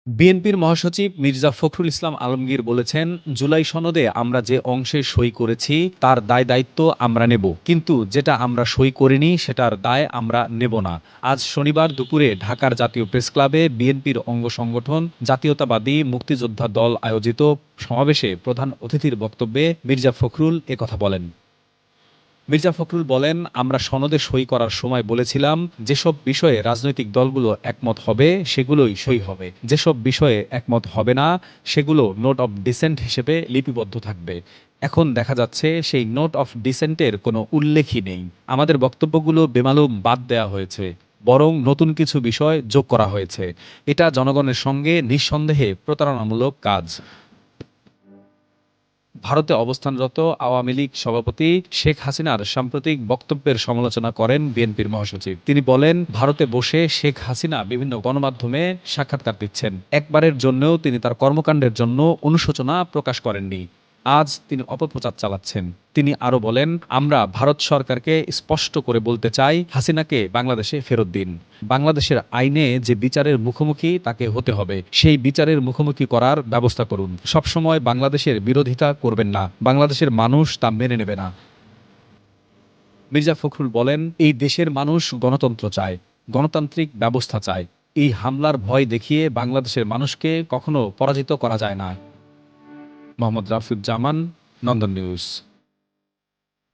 বিএনপির মহাসচিব মির্জা ফখরুল ইসলাম আলমগীর বলেছেন, জুলাই সনদে আমরা যে অংশে সই করেছি তার দায়-দায়িত্ব আমরা নেব। কিন্তু যেটা আমরা সই করিনি সেটার দায় আমরা নেব না। আজ শনিবার দুপুরে ঢাকার জাতীয় প্রেসক্লাবে বিএনপির অঙ্গ সংগঠন জাতীয়তাবাদী মুক্তিযোদ্ধা দল আয়োজিত সমাবেশে প্রধান অতিথির বক্তব্যে মির্জা ফখরুল একথা বলেন। মির্জা ফখরুল বলেন, আমরা সনদে সই করার সময় বলেছিলাম যেসব বিষয়ে রাজনৈতিক দলগুলো একমত হবে সেগুলোই সই হবে। যেসব বিষয়ে একমত হবে না সেগুলো নোট অব ডিসেন্ট হিসেবে লিপিবদ্ধ থাকবে। এখন দেখা যাচ্ছে সেই নোট অফ ডিসেন্টের কোনো উল্লেখই নেই। আমাদের বক্তব্যগুলো বেমালুম বাদ দেয়া হয়েছে। বরং নতুন কিছু বিষয় যোগ করা হয়েছে। এটা জনগণের সঙ্গে নিঃসন্দেহে প্রতারণামূলক কাজ। ভারতে অবস্থানরত আওয়ামী লীগ সভাপতি শেখ হাসিনার সাম্প্রতিক বক্তব্যের সমালোচনা করেন বিএনপির মহাসচিব। তিনি বলেন, ভারতে বসে শেখ হাসিনা বিভিন্ন গণমাধ্যমে সাক্ষাৎকার দিচ্ছেন। একবারের জন্যও তিনি তার কর্মকাণ্ডের জন্য অনুশোচনা প্রকাশ করেননি। আজ তিনি অপপ্রচার চালাচ্ছেন। তিনি আরো বলেন, আমরা ভারত সরকারকে স্পষ্ট করে বলতে চাই, হাসিনাকে বাংলাদেশে ফেরত দিন। বাংলাদেশের আইনে যে বিচারের মুখোমুখি তাকে হতে হবে, সেই বিচারের মুখোমুখি করার ব্যবস্থা করুন। সবসময় বাংলাদেশের বিরোধিতা করবেন না। বাংলাদেশের মানুষ তা মেনে নেবে না। মির্জা ফখরুল বলেন, এই দেশের মানুষ গণতন্ত্র চায়, গণতান্ত্রিক ব্যবস্থা চায়। এই হামলার ভয় দেখিয়ে বাংলাদেশের মানুষকে কখনো পরাজিত করা যায় না। মোহাম্মদ রাফিউজ্জামান, নন্দন নিউজ।